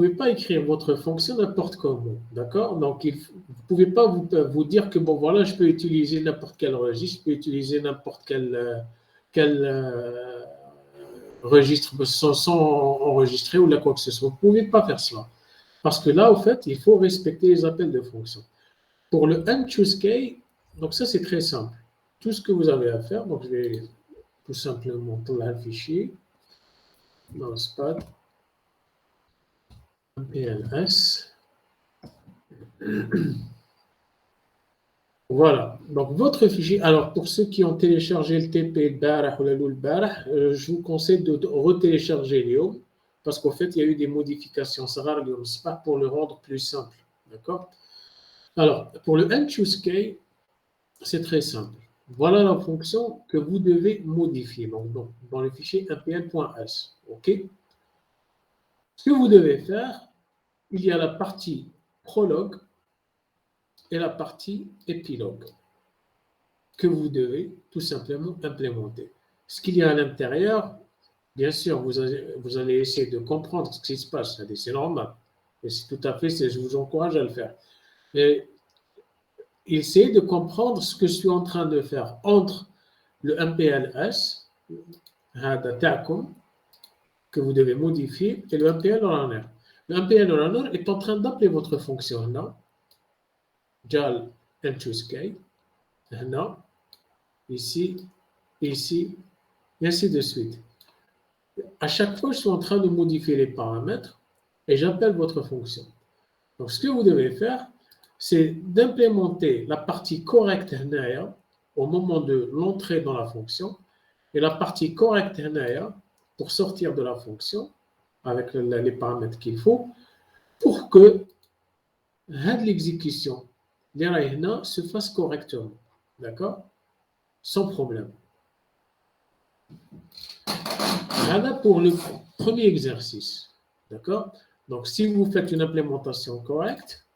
pouvez pas écrire votre fonction n'importe comment, d'accord? Donc, vous ne pouvez pas vous dire que, bon, voilà, je peux utiliser n'importe quel registre, je peux utiliser n'importe quel registre sans enregistrer ou là, quoi que ce soit. Vous ne pouvez pas faire cela. Parce que là, au fait, il faut respecter les appels de fonction. Pour le unChooseK, donc ça, c'est très simple. Tout ce que vous avez à faire, donc je vais tout simplement pour un fichier dans SPAD, PLS. Voilà, donc votre fichier, alors pour ceux qui ont téléchargé le TP Barah ou le Barah, je vous conseille de retélécharger Lyon parce qu'en fait, il y a eu des modifications. C'est rare Lyon, c'est pas pour le rendre plus simple. D'accord? Alors, pour le unChooseK, c'est très simple. Voilà la fonction que vous devez modifier donc, dans le fichier mpl.s. OK? Ce que vous devez faire, il y a la partie prologue et la partie épilogue que vous devez tout simplement implémenter. Ce qu'il y a à l'intérieur, bien sûr, vous allez essayer de comprendre ce qui se passe, c'est normal. Et c'est tout à fait, je vous encourage à le faire. Mais essayez de comprendre ce que je suis en train de faire entre le MPLS, que vous devez modifier, et le MPL runner. Le MPL runner est en train d'appeler votre fonction là, JAL unChooseK, là, ici, ici, et ainsi de suite. À chaque fois, je suis en train de modifier les paramètres et j'appelle votre fonction. Donc, ce que vous devez faire, c'est d'implémenter la partie correcte au moment de l'entrée dans la fonction et la partie correcte pour sortir de la fonction avec les paramètres qu'il faut pour que l'exécution se fasse correctement. D'accord? Sans problème. Voilà pour le premier exercice. D'accord? Donc, si vous faites une implémentation correcte,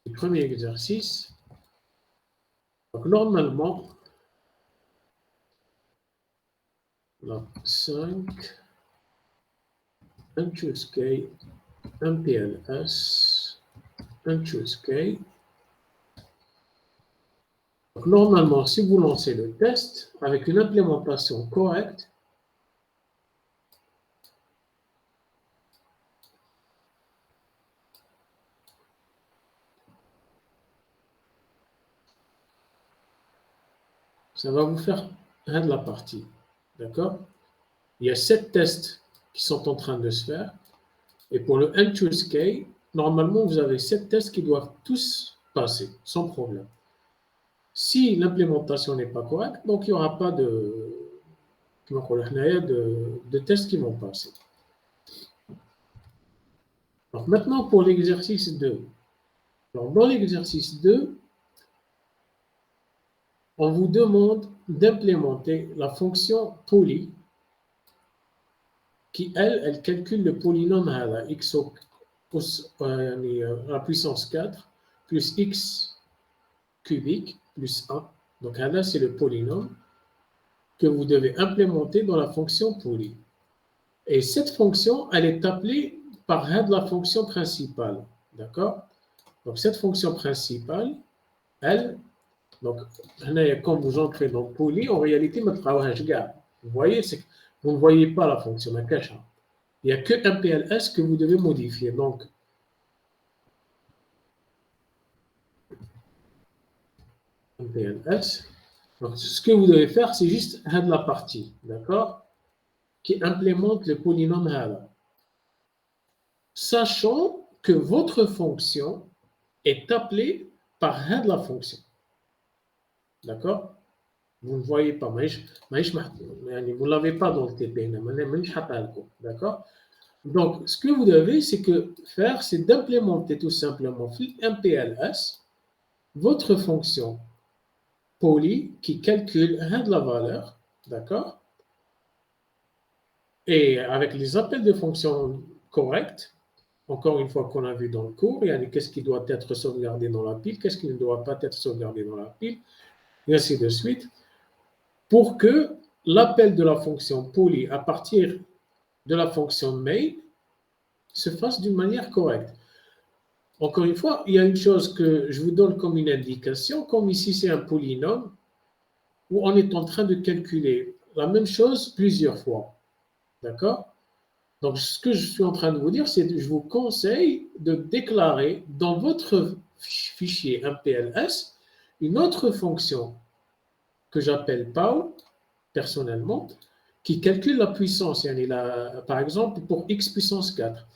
le premier exercice, donc normalement, là, 5, unChooseK, MPLS, unChooseK. Donc, normalement, si vous lancez le test avec une implémentation correcte, ça va vous faire un de la partie. D'accord? Il y a 7 tests qui sont en train de se faire. Et pour le unChooseK, normalement, vous avez 7 tests qui doivent tous passer, sans problème. Si l'implémentation n'est pas correcte, donc il n'y aura pas de tests qui vont passer. Donc maintenant, pour l'exercice 2. Alors, dans l'exercice 2, on vous demande d'implémenter la fonction poly qui, elle calcule le polynôme x à puissance 4 plus x cubique plus 1. Donc là, c'est le polynôme que vous devez implémenter dans la fonction poly. Et cette fonction, elle est appelée par la fonction principale. D'accord? Donc cette fonction principale, elle, donc quand vous entrez dans poly, en réalité, vous voyez, vous ne voyez pas la fonction, il n'y a que MPLS que vous devez modifier. Donc, MPLS. Donc, ce que vous devez faire, c'est juste la partie, d'accord, qui implémente le polynôme HALA. Sachant que votre fonction est appelée par la fonction. D'accord? Vous ne voyez pas. Vous ne l'avez pas dans le TP. D'accord? Donc, ce que vous devez faire, c'est d'implémenter tout simplement MPLS, votre fonction poly qui calcule la valeur, d'accord? Et avec les appels de fonction corrects, encore une fois qu'on a vu dans le cours, il y a qu'est-ce qui doit être sauvegardé dans la pile, qu'est-ce qui ne doit pas être sauvegardé dans la pile, et ainsi de suite, pour que l'appel de la fonction poly à partir de la fonction main se fasse d'une manière correcte. Encore une fois, il y a une chose que je vous donne comme une indication, comme ici c'est un polynôme, où on est en train de calculer la même chose plusieurs fois. D'accord? Donc, ce que je suis en train de vous dire, c'est que je vous conseille de déclarer dans votre fichier MPLS une autre fonction que j'appelle POW, personnellement, qui calcule la puissance. Par exemple, pour x puissance 4,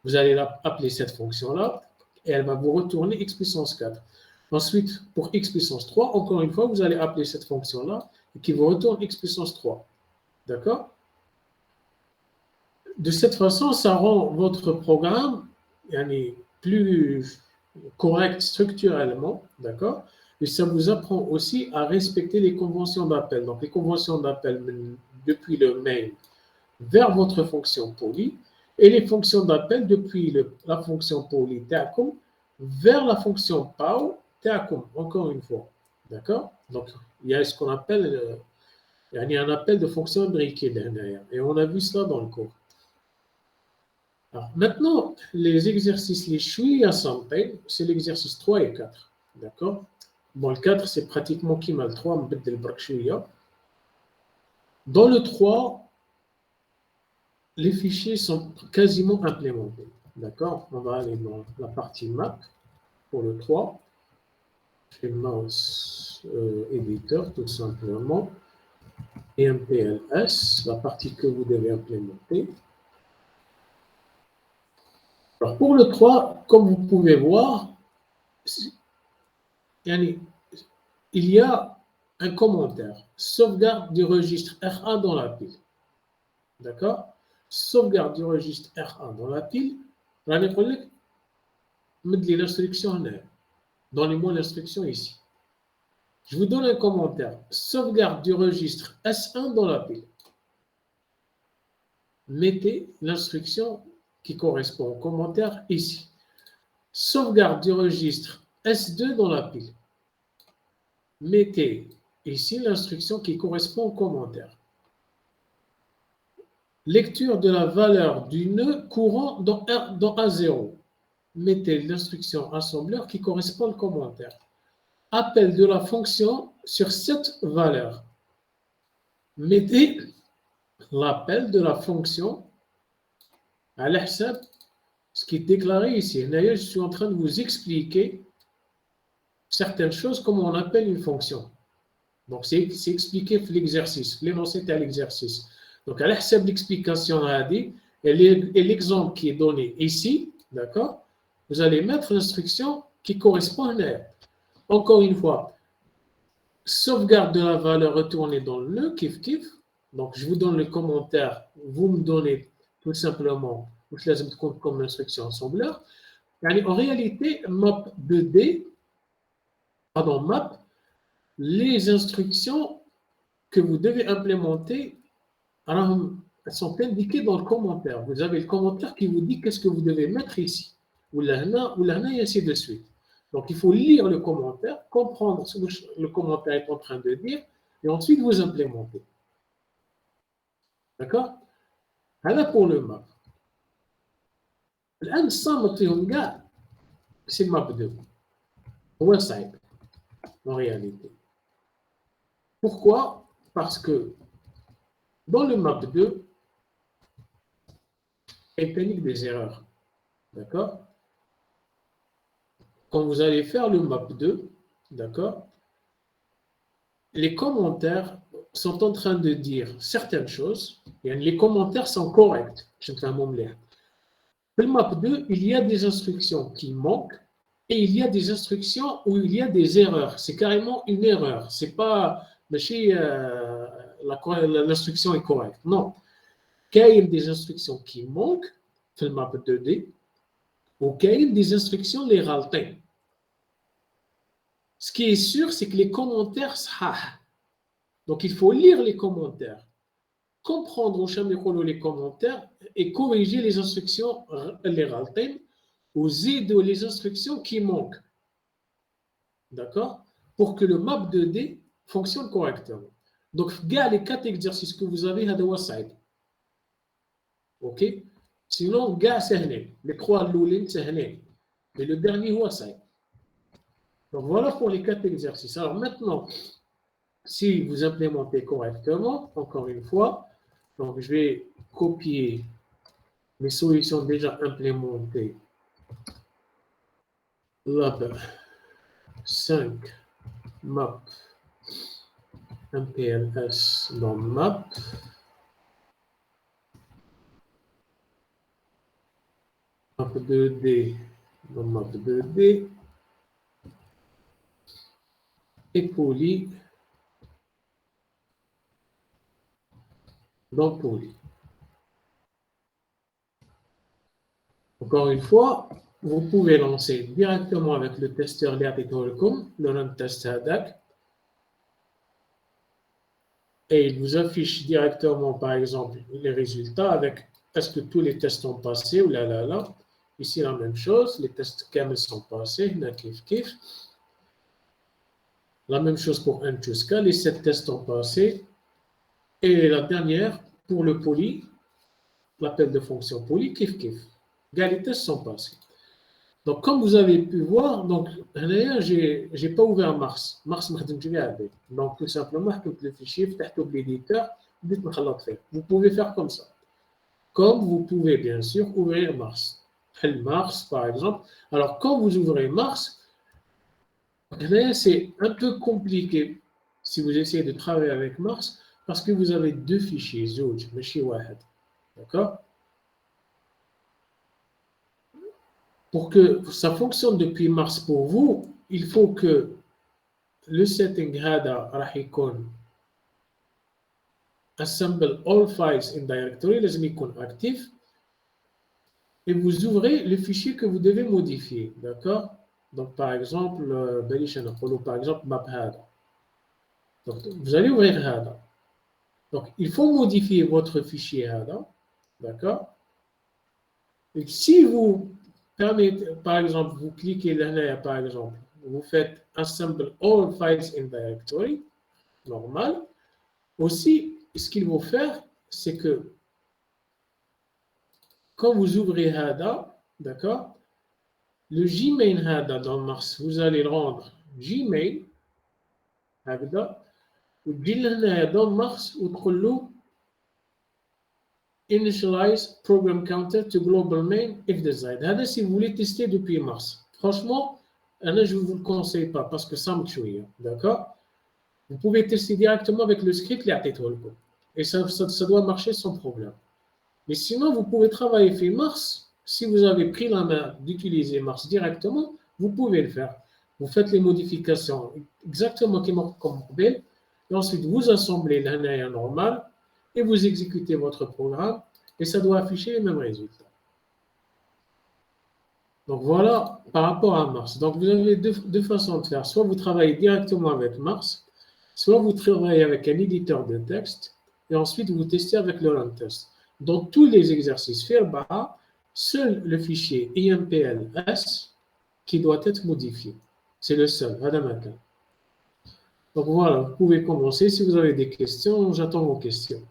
vous allez appeler cette fonction-là et elle va vous retourner x puissance 4. Ensuite, pour x puissance 3, encore une fois, vous allez appeler cette fonction-là qui vous retourne x puissance 3. D'accord? De cette façon, ça rend votre programme plus correct structurellement, d'accord? Et ça vous apprend aussi à respecter les conventions d'appel. Donc, les conventions d'appel depuis le main vers votre fonction poly et les fonctions d'appel depuis la fonction poly TACOM vers la fonction POW TACOM, encore une fois. D'accord? Donc, il y a ce qu'on appelle il y a un appel de fonction imbriquée derrière. Et on a vu cela dans le cours. Alors, maintenant, les exercices, les chui à Sampé, c'est l'exercice 3 et 4. D'accord? Bon, le 4, c'est pratiquement qui mal 3, dans le 3, les fichiers sont quasiment implémentés. D'accord? On va aller dans la partie map pour le 3. Je fais mouse éditeur, tout simplement. Et MPLS, la partie que vous devez implémenter. Alors, pour le 3, comme vous pouvez voir, il y a un commentaire. Sauvegarde du registre R1 dans la pile. D'accord? Sauvegarde du registre R1 dans la pile. L'instruction, donnez-moi l'instruction ici. Je vous donne un commentaire. Sauvegarde du registre S1 dans la pile. Mettez l'instruction qui correspond au commentaire ici. Sauvegarde du registre S2 dans la pile. Mettez ici l'instruction qui correspond au commentaire. Lecture de la valeur du nœud courant dans A0. Mettez l'instruction assembleur qui correspond au commentaire. Appel de la fonction sur cette valeur. Mettez l'appel de la fonction à l'hsab, ce qui est déclaré ici. D'ailleurs, je suis en train de vous expliquer certaines choses, comment on appelle une fonction. Donc, c'est expliqué dans l'exercice, l'énoncé à l'exercice. Donc, à l'hsab l'explication a dit, et l'exemple qui est donné ici, d'accord, vous allez mettre l'instruction qui correspond à l'air. Encore une fois, sauvegarde de la valeur retournée dans le nœud, kiff kiff. Donc, je vous donne le commentaire, vous me donnez tout simplement, comme instruction assembleur. En réalité, map 2D, pardon, map, les instructions que vous devez implémenter, alors, elles sont indiquées dans le commentaire. Vous avez le commentaire qui vous dit qu'est-ce que vous devez mettre ici, ou là, et ainsi de suite. Donc, il faut lire le commentaire, comprendre ce que le commentaire est en train de dire, et ensuite vous implémentez. D'accord? Voilà pour le map. C'est map 2. Website, en réalité. Pourquoi? Parce que dans le map 2, il y a des erreurs. D'accord? Quand vous allez faire le map 2, d'accord, les commentaires sont en train de dire certaines choses, et les commentaires sont corrects. Dans le map 2, il y a des instructions qui manquent, et il y a des instructions où il y a des erreurs. C'est carrément une erreur. C'est pas l'instruction est correcte. Non. Il y a des instructions qui manquent dans le map 2D, ou il y a des instructions les raltées. Ce qui est sûr, c'est que les commentaires sahah. Donc, il faut lire les commentaires, comprendre au chamikolo les commentaires et corriger les instructions les ralten ou les instructions qui manquent. D'accord? Pour que le map 2D fonctionne correctement. Donc, gars, les 4 exercices que vous avez à the site. OK. Sinon, gars, c'est les trois loulines, c'est mais le dernier, c'est. Donc voilà pour les 4 exercices. Alors maintenant, si vous implémentez correctement, encore une fois, donc je vais copier les solutions déjà implémentées. Lab 5, map, MPLS dans map. Map 2D dans map 2D. Et poly dans poly. Encore une fois, vous pouvez lancer directement avec le testeur Liapitoricum, le run test HADAC, et il vous affiche directement, par exemple, les résultats avec est-ce que tous les tests ont passé ou là. Ici, la même chose, les tests CAML sont passés, kif. La même chose pour Intuska, les 7 tests ont passé. Et la dernière, pour le poly, l'appel de fonction poly, kif. Les tests sont passés. Donc, comme vous avez pu voir, donc, je n'ai pas ouvert Mars. Mars, donc, tout simplement, le fichier, l'éditeur, vous pouvez faire comme ça. Comme vous pouvez, bien sûr, ouvrir Mars. Mars, par exemple. Alors, quand vous ouvrez Mars, c'est un peu compliqué si vous essayez de travailler avec Mars parce que vous avez 2 fichiers, Zouj, d'accord? Pour que ça fonctionne depuis Mars pour vous, il faut que le setting هذا راح يكون assemble all files in directory لازم يكون actif et vous ouvrez le fichier que vous devez modifier, d'accord? Donc par exemple par exemple map هذا. Donc vous allez ouvrir هذا. Donc il faut modifier votre fichier هذا, d'accord? Et si vous permettez, par exemple, vous cliquez là, par exemple, vous faites assemble all files in directory, normal. Aussi, ce qu'il faut faire, c'est que quand vous ouvrez HADA, d'accord, le Gmail HADA dans Mars, vous allez le rendre Gmail, HADA, ou dans Mars, ou initialize program counter to global main if desired. HADA, si vous voulez tester depuis Mars. Franchement, là, je ne vous le conseille pas parce que ça me tue, d'accord? Vous pouvez tester directement avec le script et ça doit marcher sans problème. Mais sinon, vous pouvez travailler sur Mars. Si vous avez pris la main d'utiliser Mars directement, vous pouvez le faire. Vous faites les modifications exactement comme Bell, et ensuite vous assemblez l'année normale et vous exécutez votre programme et ça doit afficher les mêmes résultats. Donc voilà par rapport à Mars. Donc vous avez deux façons de faire. Soit vous travaillez directement avec Mars, soit vous travaillez avec un éditeur de texte et ensuite vous testez avec le run test. Dans tous les exercices FIRBA, seul le fichier IMPLS qui doit être modifié. C'est le seul, Madame. Donc voilà, vous pouvez commencer. Si vous avez des questions, j'attends vos questions.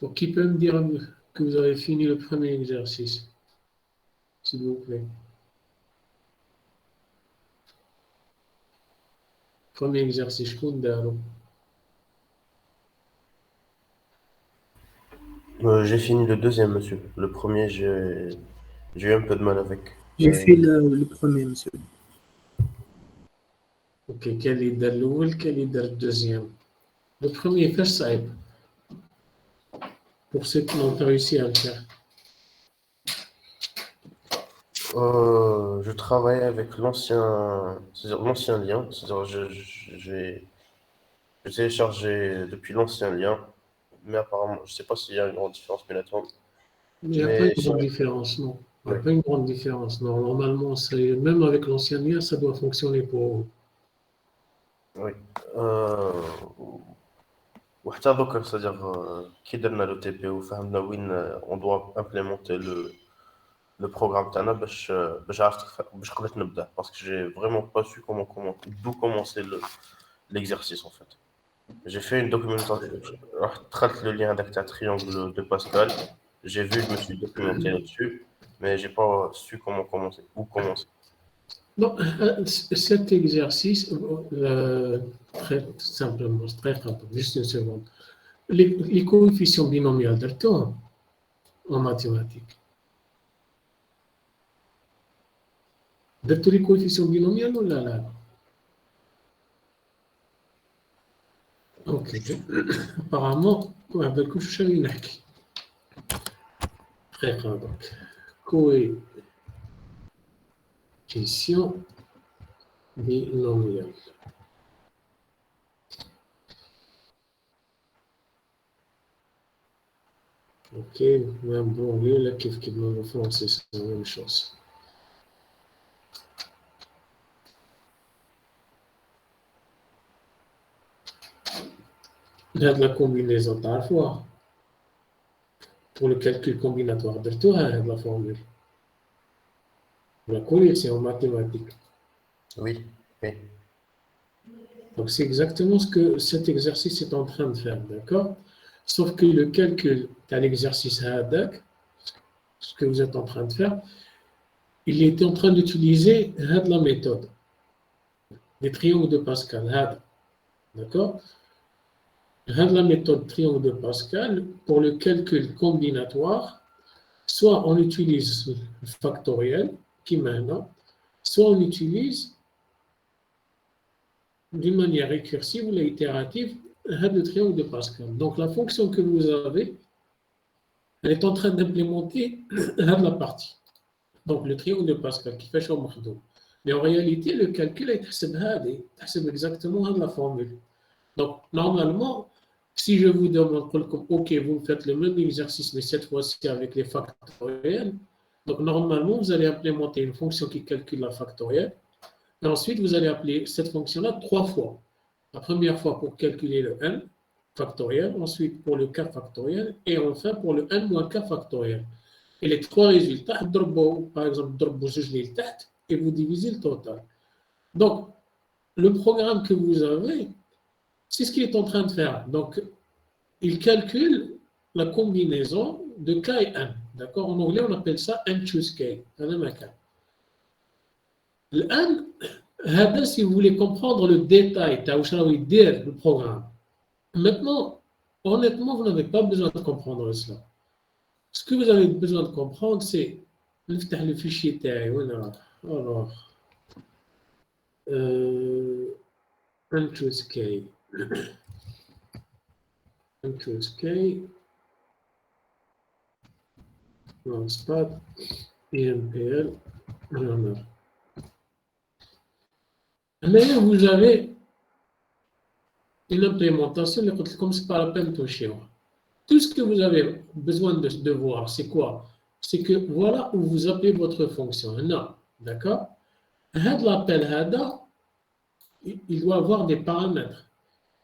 Donc, qui peut me dire que vous avez fini le premier exercice, s'il vous plaît? Premier exercice, Kundaro. J'ai fini le deuxième, monsieur. Le premier, j'ai eu un peu de mal avec. J'ai fait le premier, monsieur. Ok, quel est le deuxième? Le premier, fais ça. Pour ceux qui n'ont pas réussi à le faire. Je travaillais avec l'ancien lien. C'est-à-dire, j'ai téléchargé depuis l'ancien lien, mais apparemment, je ne sais pas s'il y a une grande différence, mais Il n'y a pas une grande différence, non. Il n'y a pas une grande différence. Non, normalement, même avec l'ancien lien, ça doit fonctionner pour vous. Oui. وحتى دوكا c'est-à-dire كي درنا لو تي بي وفهمنا وين on doit implémenter le programme تاعنا باش قدرت نبدا parce que j'ai vraiment pas su d'où commencer l'exercice en fait. J'ai fait une documentation, رحت دخلت le lien هذاك تاع triangle de Pascal, j'ai vu, je me suis documenté là-dessus, mais j'ai pas su où commencer. Donc, cet exercice, très simplement, très simple, juste une seconde. Les coefficients binomiaux d'Arthur en mathématiques. Les coefficients binomiaux ou là? Ok. Apparemment, avec le chalinak. Très bien, donc. Coefficients binomiaux. Ok, même bon, là, qui me français, c'est la même chose. Il y a de la combinaison parfois. Pour le calcul combinatoire de tout, il y a de la formule. La courir, c'est en mathématiques. Oui. Donc, c'est exactement ce que cet exercice est en train de faire, d'accord? Sauf que le calcul de l'exercice HADAC, ce que vous êtes en train de faire, il est en train d'utiliser la méthode des triangles de Pascal, d'accord? La méthode triangle de Pascal, pour le calcul combinatoire, soit on utilise le factoriel, qui maintenant, soit on utilise d'une manière récursive ou itérative le triangle de Pascal. Donc la fonction que vous avez, elle est en train d'implémenter la partie. Donc le triangle de Pascal qui fait Chomr. Mais en réalité, le calcul est exactement la formule. Donc normalement, si je vous demande, ok, vous faites le même exercice, mais cette fois-ci avec les factoriels, donc normalement, vous allez implémenter une fonction qui calcule la factorielle, et ensuite, vous allez appeler cette fonction-là 3 fois. La première fois pour calculer le n factoriel, ensuite pour le k factoriel, et enfin pour le n moins k factoriel. Et les 3 résultats, par exemple, et vous divisez le total. Donc, le programme que vous avez, c'est ce qu'il est en train de faire. Donc, il calcule la combinaison de k et n. D'accord? En anglais, on appelle ça n choose k. Le n, si vous voulez comprendre le détail, le programme. Maintenant, honnêtement, vous n'avez pas besoin de comprendre cela. Ce que vous avez besoin de comprendre, c'est le fichier TAI. Alors, choose K. Choose K. Launchpad. IMPL. Mais vous avez une implémentation, comme c'est pas la peine de toucher. Tout ce que vous avez besoin de voir, c'est quoi? C'est que voilà où vous appelez votre fonction. Non, d'accord? L'appel HADA, il doit avoir des paramètres.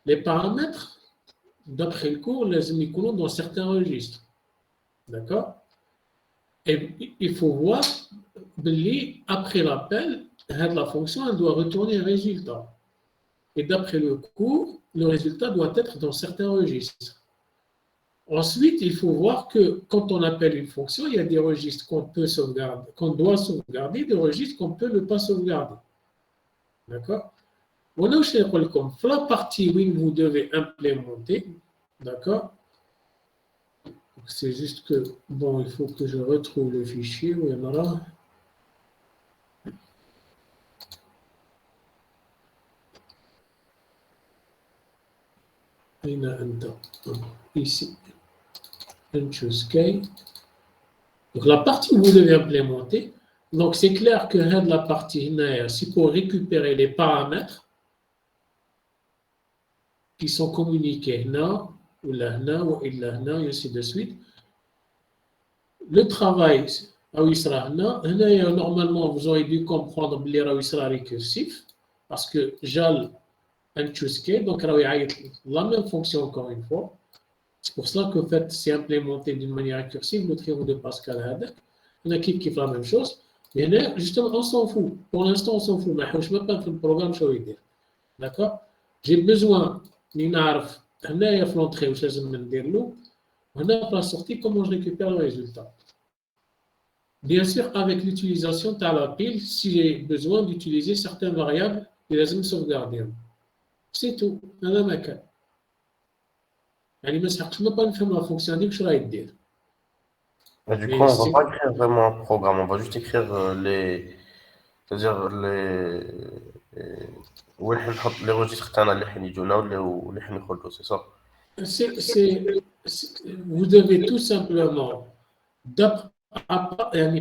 Les paramètres, d'après le cours, les émigrants dans certains registres. D'accord? Et il faut voir, après l'appel, la fonction, elle doit retourner un résultat. Et d'après le cours, le résultat doit être dans certains registres. Ensuite, il faut voir que quand on appelle une fonction, il y a des registres qu'on peut sauvegarder, qu'on doit sauvegarder, des registres qu'on peut ne pas sauvegarder. D'accord? On a aussi comme la partie où vous devez implémenter. D'accord? C'est juste que, bon, il faut que je retrouve le fichier où il y en aura. Ici. Donc la partie où vous devez implémenter, donc c'est clair que la partie, c'est pour récupérer les paramètres qui sont communiqués là, ou là, ou là, et ainsi de suite. Le travail, normalement, vous aurez dû comprendre que il sera récursif, parce que JAL and choose donc la même fonction encore une fois. C'est pour cela que fait, c'est implémenté d'une manière récursive, le triangle de Pascal. On a qui fait la même chose. Mais là, justement, on s'en fout. Pour l'instant, on s'en fout. Mais je ne sais même pas le programme, je vais dire. D'accord? J'ai besoin d'une arf. On a l'entrée où je vais dire l'eau. On a la sortie, comment je récupère le résultat. Bien sûr, avec l'utilisation de la pile, si j'ai besoin d'utiliser certaines variables, je vais me sauvegarder. C'est tout. هذا ما كان. يعني ما سحقش ما pas نفهم la fonction ديك واش راهي دير. Du coup, on va pas écrire vraiment un programme, on va juste écrire c'est-à-dire les registres تاعنا اللي حيجونا واللي حنخرجوا, c'est ça. Vous devez tout simplement,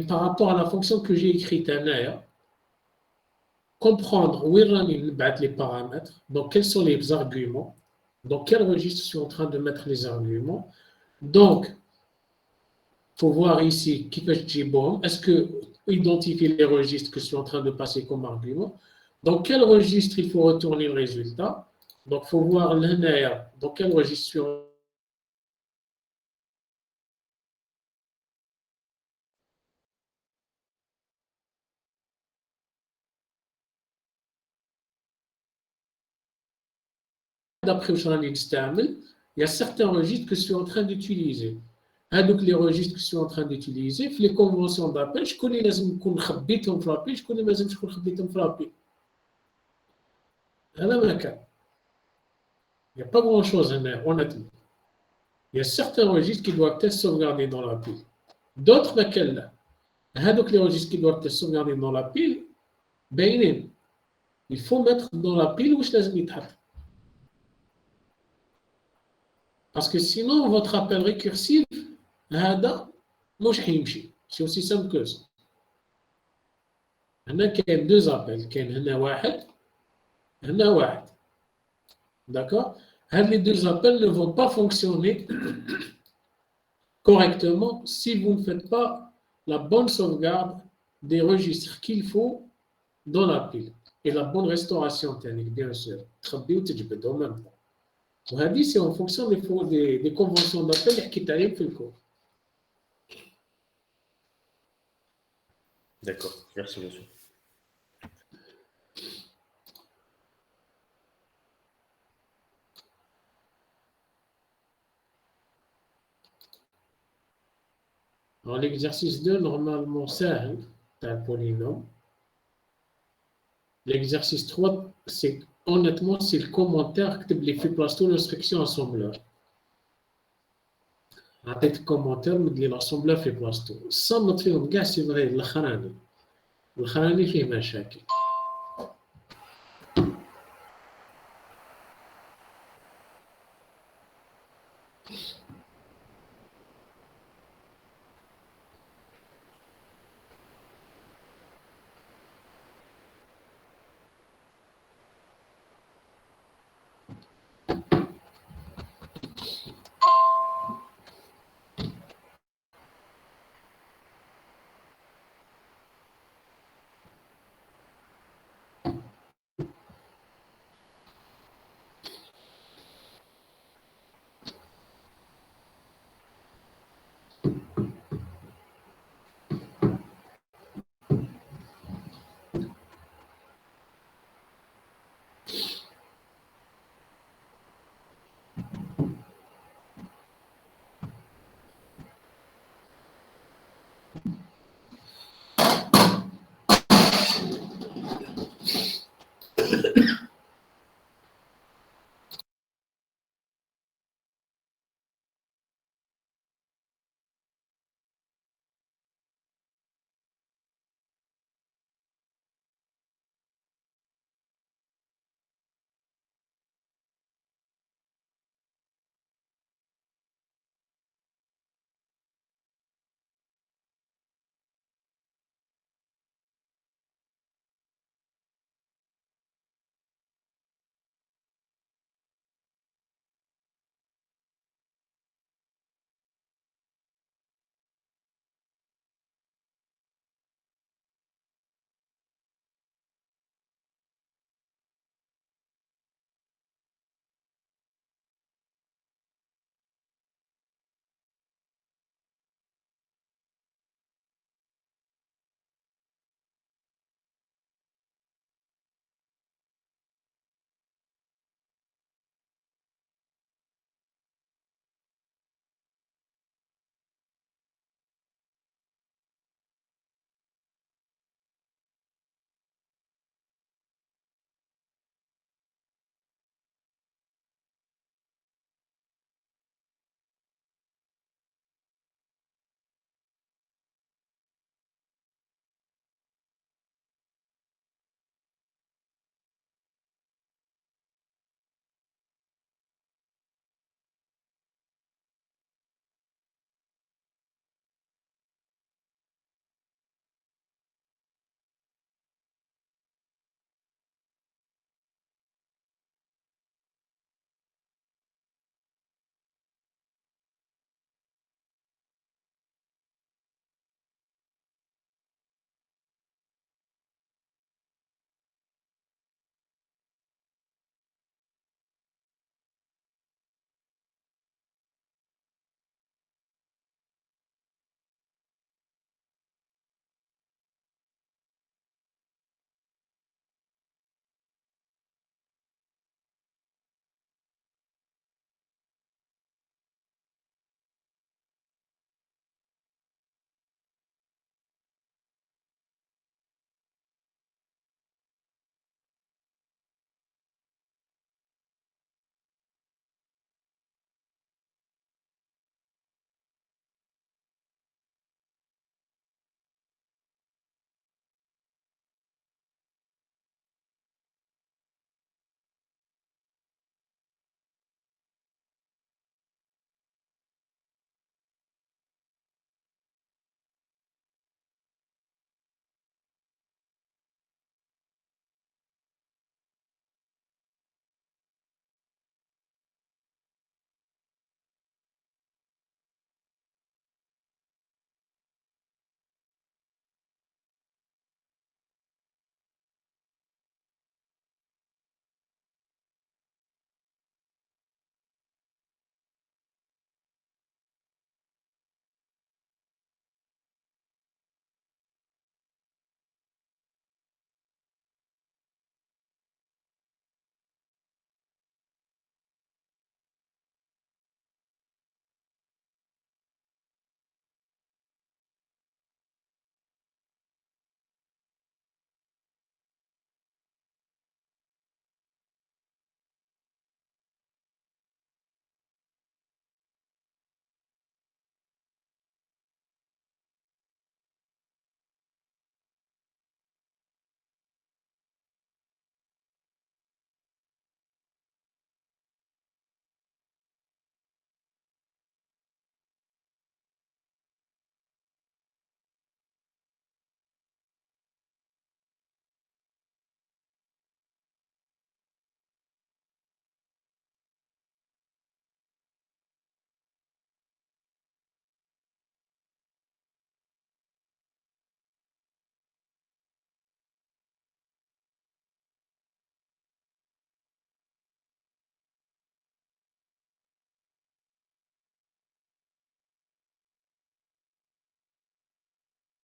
par rapport à la fonction que j'ai écrite, comprendre où les paramètres, donc quels sont les arguments, dans quel registre je suis en train de mettre les arguments. Donc, il faut voir ici, est-ce que identifier les registres que je suis en train de passer comme argument. Dans quel registre il faut retourner le résultat. Donc, il faut voir dans quel registre je suis en d'après il y a certains registres que je suis en train d'utiliser. Donc les registres que je suis en train d'utiliser, les conventions d'appel, je connais les يكون خبيتهم في لابيل, je connais ما لازمش نكون خبيتهم في لابيل. هذا ما كان. Il n'y a pas grand-chose honnêtement. Il y a certains registres qui doivent être sauvegardés dans la pile. D'autres, donc les registres qui doivent être sauvegardés dans la pile, il faut mettre dans la pile où je les mets. Parce que sinon, votre appel récursif, c'est aussi simple que ça. Il y a deux appels. Il y en a un. D'accord? Les deux appels ne vont pas fonctionner correctement si vous ne faites pas la bonne sauvegarde des registres qu'il faut dans la pile. Et la bonne restauration technique, bien sûr. En même temps. C'est en fonction des conventions d'appel qui t'arrivent le cours. D'accord, merci monsieur. Alors l'exercice 2, normalement, c'est un polynôme. L'exercice 3, c'est honnêtement, c'est le commentaire que tu fait place de l'instruction assembleur. عطيت commentaire مدلي l'assembleur في بلاصتو. صمت فيهم كاع سي فغي الاخراني فيه مشاكل.